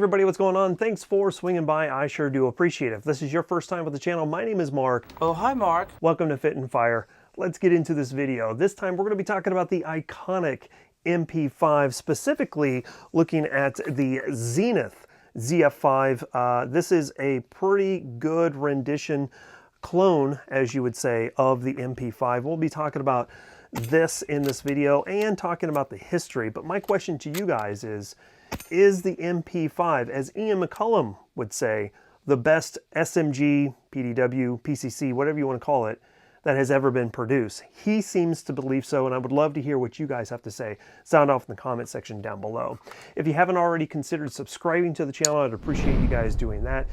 everybody, what's going on? Thanks for swinging by. I sure do appreciate it. If this is your first time with the channel, my name is Mark. Oh, hi Mark. Welcome to Fit and Fire. Let's get into this video. This time we're going to be talking about the iconic MP5, specifically looking at the Zenith ZF5. This is a pretty good rendition, clone, as you would say, of the MP5. We'll be talking about this in this video and talking about the history. But my question to you guys is the MP5, as Ian McCullum would say, the best SMG, PDW, PCC, whatever you want to call it, that has ever been produced? He seems to believe so, and I would love to hear what you guys have to say. Sound off in the comment section down below. If you haven't already considered subscribing to the channel, I'd appreciate you guys doing that.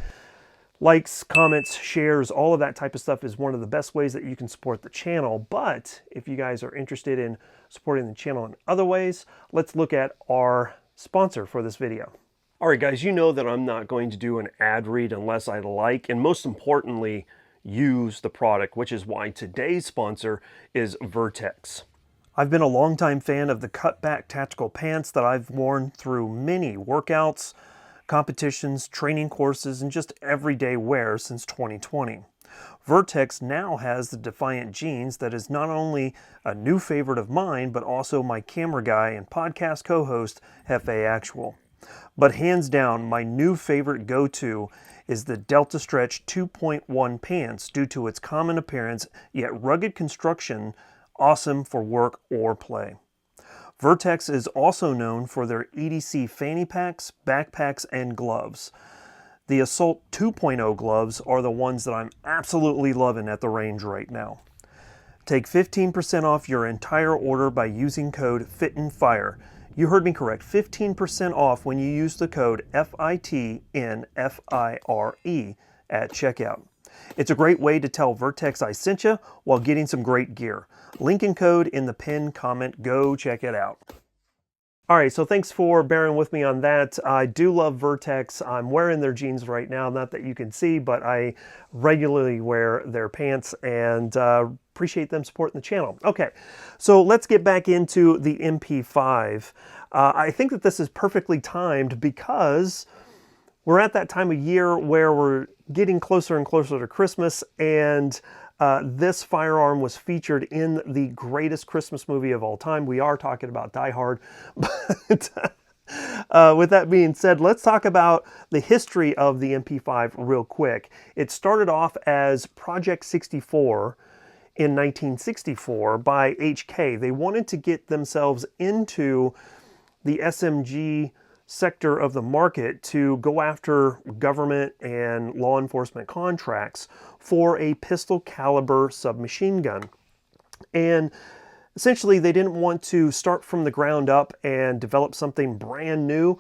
Likes, comments, shares, all of that type of stuff is one of the best ways that you can support the channel. But if you guys are interested in supporting the channel in other ways, let's look at our sponsor for this video. All right, guys, you know that I'm not going to do an ad read unless I like, and most importantly, use the product, which is why today's sponsor is Vertex. I've been a longtime fan of the cutback tactical pants that I've worn through many workouts, competitions, training courses, and just everyday wear since 2020. Vertex now has the Defiant jeans that is not only a new favorite of mine, but also my camera guy and podcast co-host, Hefe Actual. But hands down, my new favorite go-to is the Delta Stretch 2.1 pants due to its common appearance, yet rugged construction, awesome for work or play. Vertex is also known for their EDC fanny packs, backpacks, and gloves. The Assault 2.0 gloves are the ones that I'm absolutely loving at the range right now. Take 15% off your entire order by using code FITANDFIRE. You heard me correct, 15% off when you use the code FITNFIRE at checkout. It's a great way to tell Vertex I sent you while getting some great gear. Link and code in the pinned comment. Go check it out. All right, so thanks for bearing with me on that. I do love Vertex. I'm wearing their jeans right now, not that you can see, but I regularly wear their pants and appreciate them supporting the channel. Okay, so let's get back into the MP5. I think that this is perfectly timed because we're at that time of year where we're getting closer and closer to Christmas, and this firearm was featured in the greatest Christmas movie of all time. We are talking about Die Hard. But with that being said, let's talk about the history of the MP5 real quick. It started off as Project 64 in 1964 by HK. They wanted to get themselves into the SMG sector of the market to go after government and law enforcement contracts for a pistol caliber submachine gun. And essentially they didn't want to start from the ground up and develop something brand new.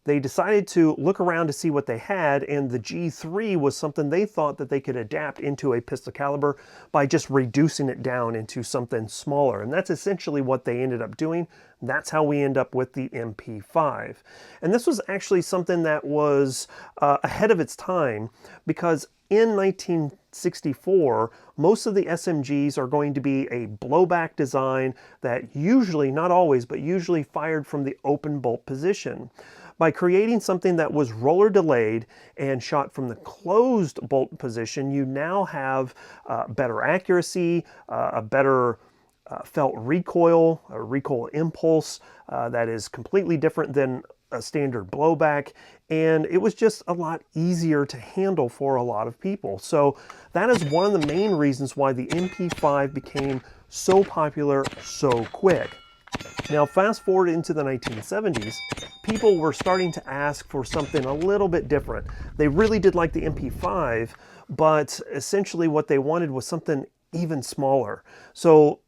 They decided to look around to see what they had, and the G3 was something they thought that they could adapt into a pistol caliber by just reducing it down into something smaller. And that's essentially what they ended up doing. That's how we end up with the MP5. And this was actually something that was ahead of its time, because in 1964, most of the SMGs are going to be a blowback design that usually, not always, but usually fired from the open bolt position. By creating something that was roller delayed and shot from the closed bolt position, you now have better accuracy, a better felt recoil, a recoil impulse that is completely different than a standard blowback, and it was just a lot easier to handle for a lot of people. So that is one of the main reasons why the MP5 became so popular so quick. Now fast forward into the 1970s, people were starting to ask for something a little bit different. They really did like the MP5, but essentially what they wanted was something even smaller. So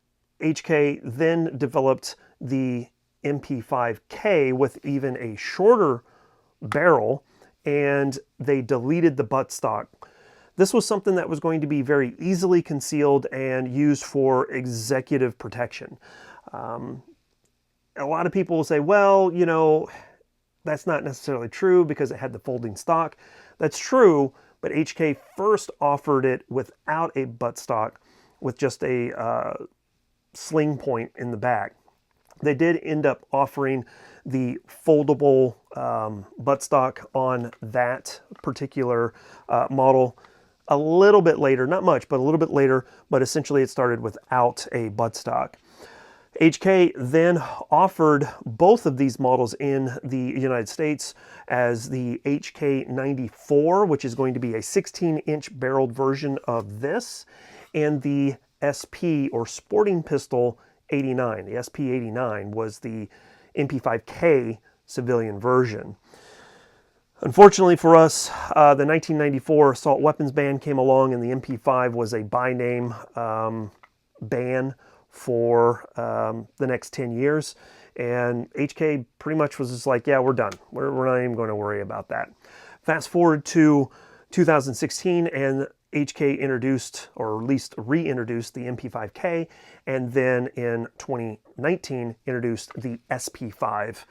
HK then developed the MP5K with even a shorter barrel, and they deleted the buttstock. This was something that was going to be very easily concealed and used for executive protection. A lot of people will say, well, you know, that's not necessarily true because it had the folding stock. That's true, but HK first offered it without a buttstock with just a sling point in the back. They did end up offering the foldable buttstock on that particular model a little bit later, not much, but a little bit later, but essentially it started without a buttstock. HK then offered both of these models in the United States as the HK94, which is going to be a 16-inch barreled version of this, and the SP, or Sporting Pistol 89. The SP 89 was the MP5K civilian version. Unfortunately for us, the 1994 assault weapons ban came along, and the MP5 was a by name ban for the next 10 years. And HK pretty much was just like, yeah, we're done. We're not even going to worry about that. Fast forward to 2016, and HK introduced, or at least reintroduced, the MP5K, and then in 2019 introduced the SP5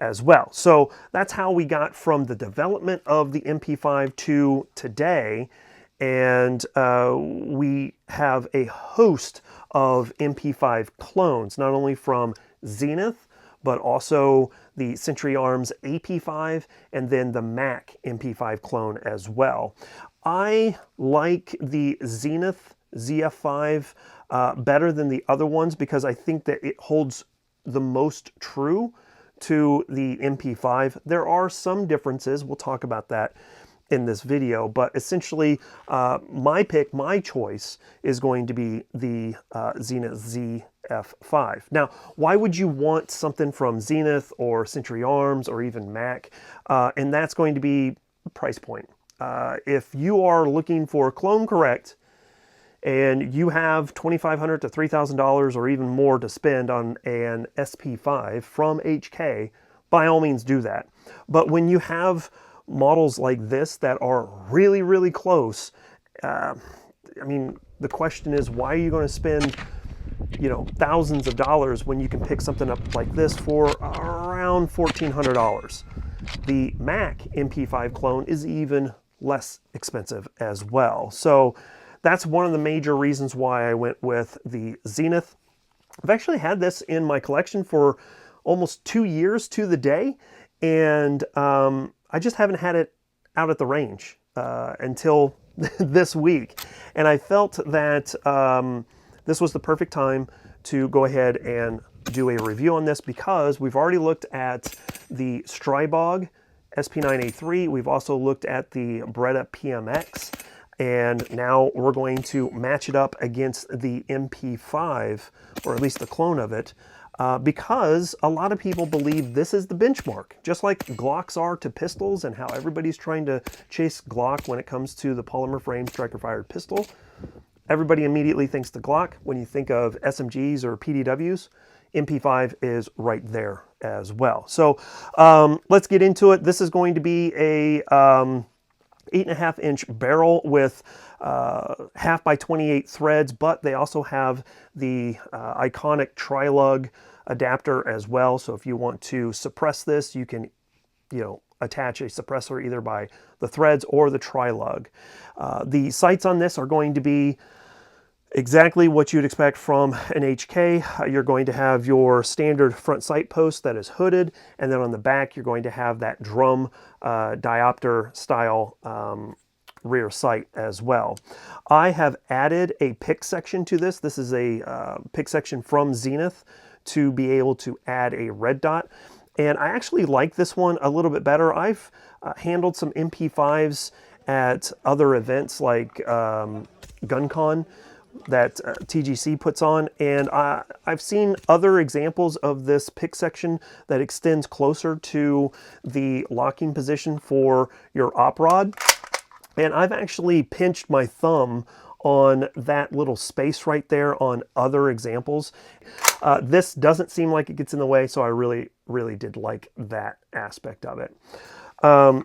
as well. So that's how we got from the development of the MP5 to today. And we have a host of MP5 clones, not only from Zenith, but also the Century Arms AP5, and then the Mac MP5 clone as well. I like the Zenith ZF5 better than the other ones because I think that it holds the most true to the MP5. There are some differences, we'll talk about that in this video, but essentially my pick, my choice is going to be the Zenith ZF5. Now, why would you want something from Zenith or Century Arms or even Mac? And that's going to be price point. If you are looking for clone correct and you have $2,500 to $3,000 or even more to spend on an SP5 from HK, by all means do that. But when you have models like this that are really, really close, I mean, the question is, why are you going to spend, you know, thousands of dollars when you can pick something up like this for around $1,400? The Mac MP5 clone is even less expensive as well. So that's one of the major reasons why I went with the Zenith. I've actually had this in my collection for almost 2 years to the day, and I just haven't had it out at the range until this week. And I felt that this was the perfect time to go ahead and do a review on this, because we've already looked at the Strybog SP9A3. We've also looked at the Beretta PMX, and now we're going to match it up against the MP5, or at least the clone of it, because a lot of people believe this is the benchmark, just like Glocks are to pistols, and how everybody's trying to chase Glock when it comes to the polymer frame striker-fired pistol. Everybody immediately thinks the Glock. When you think of SMGs or PDWs, MP5 is right there as well. So let's get into it. This is going to be a 8.5-inch barrel with half by 28 threads, but they also have the iconic tri-lug adapter as well. So if you want to suppress this, you can, you know, attach a suppressor either by the threads or the tri-lug. The sights on this are going to be exactly what you'd expect from an HK. You're going to have your standard front sight post that is hooded, and then on the back you're going to have that drum diopter style rear sight as well. I have added a pick section to this. This is a pick section from Zenith to be able to add a red dot, and I actually like this one a little bit better. I've handled some MP5s at other events like GunCon that TGC puts on, and I've seen other examples of this pick section that extends closer to the locking position for your op rod, and I've actually pinched my thumb on that little space right there on other examples. This doesn't seem like it gets in the way, so I really did like that aspect of it.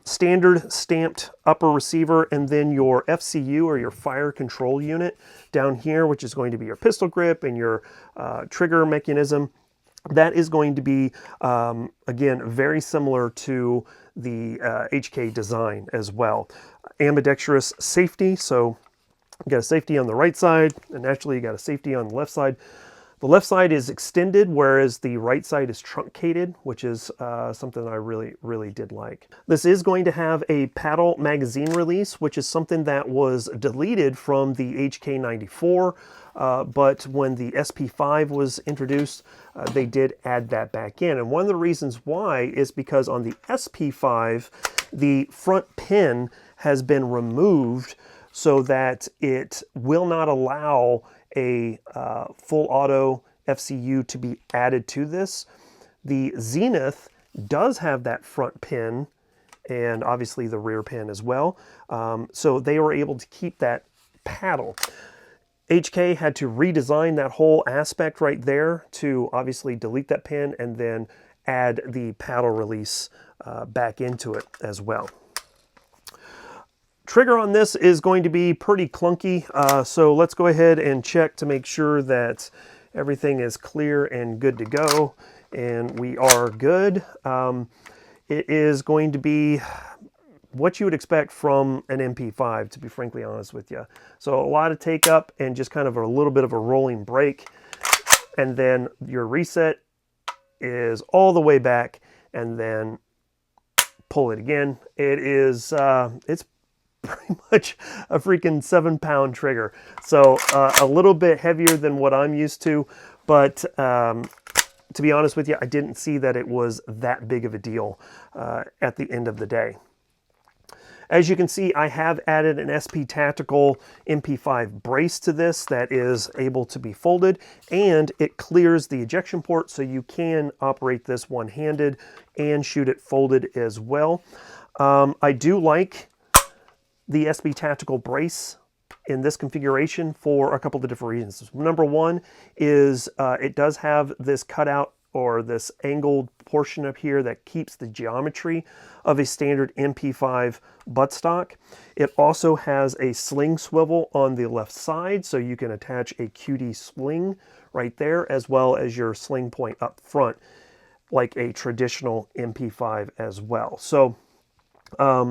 Standard stamped upper receiver, and then your FCU, or your fire control unit, down here, which is going to be your pistol grip and your trigger mechanism. That is going to be, again, very similar to the HK design as well. Ambidextrous safety, so you got a safety on the right side, and naturally you got a safety on the left side. The left side is extended, whereas the right side is truncated, which is something I really did like. This is going to have a paddle magazine release, which is something that was deleted from the HK94, but when the SP5 was introduced, they did add that back in. And one of the reasons why is because on the SP5, the front pin has been removed so that it will not allow a full auto FCU to be added to this. The Zenith does have that front pin and obviously the rear pin as well. So they were able to keep that paddle. HK had to redesign that whole aspect right there to obviously delete that pin and then add the paddle release back into it as well. Trigger on this is going to be pretty clunky, so let's go ahead and check to make sure that everything is clear and good to go, and we are good. It is going to be what you would expect from an MP5, to be frankly honest with you. So a lot of take up and just kind of a little bit of a rolling brake, and then your reset is all the way back, and then pull it again. It is, it's pretty much a freaking 7-pound trigger. So a little bit heavier than what I'm used to, but to be honest with you, I didn't see that it was that big of a deal at the end of the day. As you can see, I have added an SP Tactical MP5 brace to this that is able to be folded, and it clears the ejection port so you can operate this one-handed and shoot it folded as well. I do like the SP Tactical brace in this configuration for a couple of different reasons. Number one is it does have this cutout or this angled portion up here that keeps the geometry of a standard MP5 buttstock. It also has a sling swivel on the left side, so you can attach a QD sling right there, as well as your sling point up front, like a traditional MP5 as well. So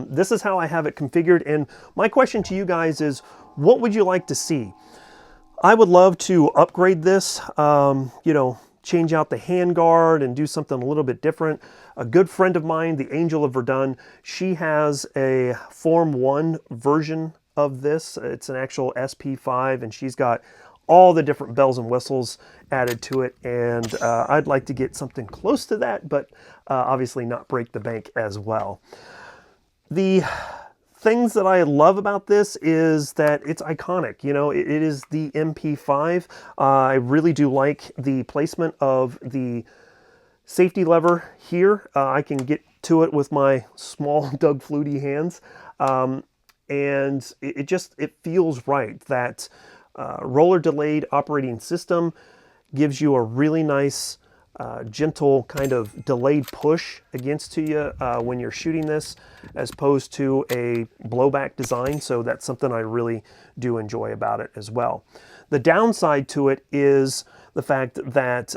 this is how I have it configured, and my question to you guys is, what would you like to see? I would love to upgrade this, you know, change out the handguard and do something a little bit different. A good friend of mine, the Angel of Verdun, she has a Form 1 version of this. It's an actual SP5, and she's got all the different bells and whistles added to it, and I'd like to get something close to that, but obviously not break the bank as well. The things that I love about this is that it's iconic. You know, it is the MP5. I really do like the placement of the safety lever here. I can get to it with my small Doug Flutie hands, and it feels right. That roller delayed operating system gives you a really nice gentle kind of delayed push against to you when you're shooting this, as opposed to a blowback design. So that's something I really do enjoy about it as well. The downside to it is the fact that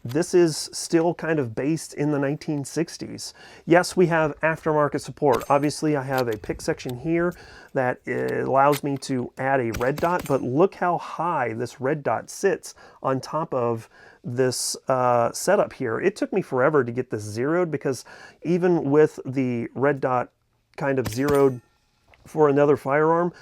this is still kind of based in the 1960s. Yes, we have aftermarket support. Obviously, I have a pick section here that allows me to add a red dot, but look how high this red dot sits on top of this setup here. It took me forever to get this zeroed, because even with the red dot kind of zeroed for another firearm,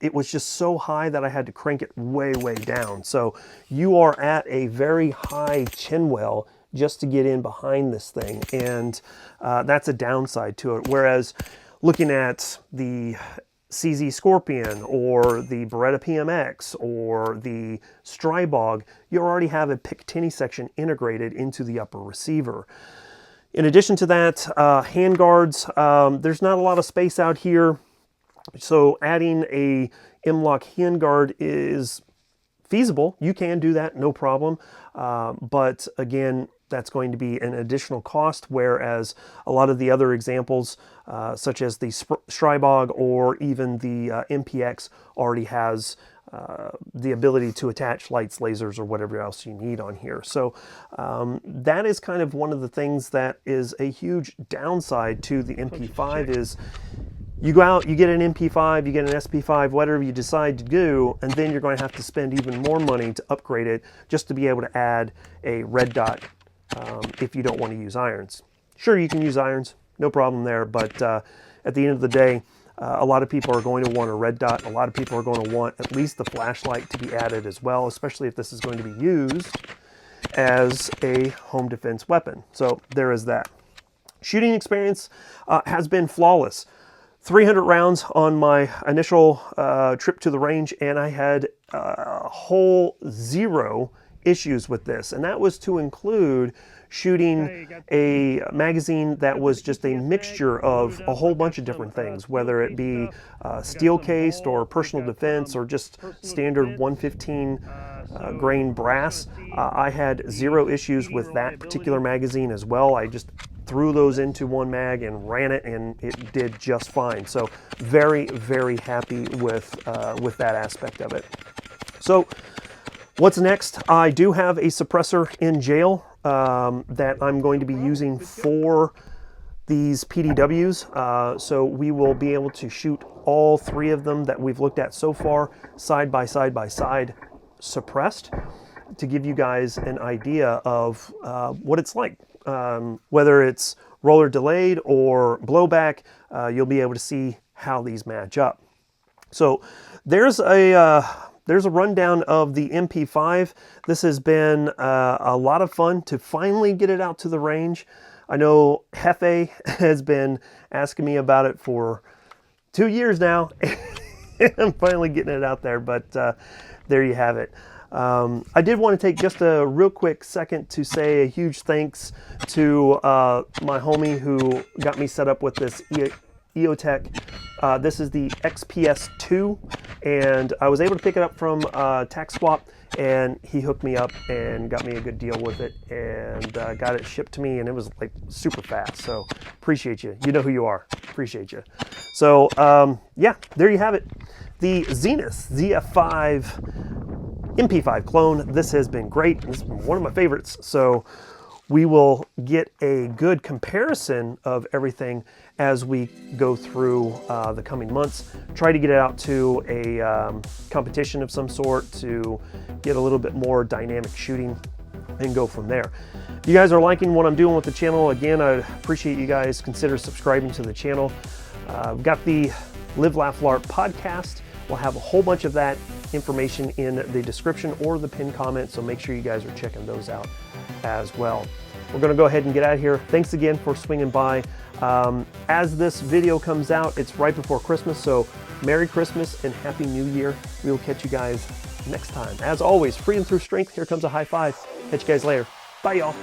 it was just so high that I had to crank it way down. So you are at a very high chin well just to get in behind this thing, and that's a downside to it. Whereas looking at the CZ Scorpion or the Beretta PMX or the Strybog, you already have a Picatinny section integrated into the upper receiver. In addition to that, handguards, there's not a lot of space out here, so adding a M-LOK handguard is feasible. You can do that, no problem, but again, that's going to be an additional cost, whereas a lot of the other examples, such as the Strybog or even the MPX, already has the ability to attach lights, lasers, or whatever else you need on here. So that is kind of one of the things that is a huge downside to the MP5 is You go out, you get an MP5, you get an SP5, whatever you decide to do, and then you're going to have to spend even more money to upgrade it just to be able to add a red dot if you don't want to use irons. Sure, you can use irons, no problem there, but at the end of the day, a lot of people are going to want a red dot. A lot of people are going to want at least the flashlight to be added as well, especially if this is going to be used as a home defense weapon. So there is that. Shooting experience has been flawless. 300 rounds on my initial trip to the range, and I had a whole 0 issues with this, and that was to include shooting a magazine that was just a mixture of a whole bunch of different things, whether it be steel cased or personal defense or just standard 115 grain brass. I had 0 issues with that particular magazine as well. I just threw those into one mag and ran it, and it did just fine. So very, very happy with that aspect of it. So what's next? I do have a suppressor in jail that I'm going to be using for these PDWs. So we will be able to shoot all 3 of them that we've looked at so far, side by side, suppressed, to give you guys an idea of what it's like. Whether it's roller delayed or blowback, you'll be able to see how these match up. So there's a rundown of the MP5. This has been a lot of fun to finally get it out to the range. I know Hefe has been asking me about it for 2 years now. I'm finally getting it out there, but there you have it. I did want to take just a real quick second to say a huge thanks to my homie who got me set up with this EOTech. This is the XPS2, and I was able to pick it up from Tax Swap, and he hooked me up and got me a good deal with it, and got it shipped to me, and it was like super fast. So appreciate you. You know who you are. Appreciate you. So yeah, there you have it. The Zenith ZF5 MP5 clone. This has been great. This has been one of my favorites. So we will get a good comparison of everything as we go through the coming months. Try to get it out to a competition of some sort to get a little bit more dynamic shooting and go from there. If you guys are liking what I'm doing with the channel, again, I appreciate you guys consider subscribing to the channel. We've got the Live, Laugh, Larp podcast. We'll have a whole bunch of that information in the description or the pinned comment, so make sure you guys are checking those out as well. We're going to go ahead and get out of here. Thanks again for swinging by. As this video comes out, it's right before Christmas, so Merry Christmas and Happy New Year. We will catch you guys next time. As always, freedom through strength. Here comes a high five. Catch you guys later. Bye, y'all.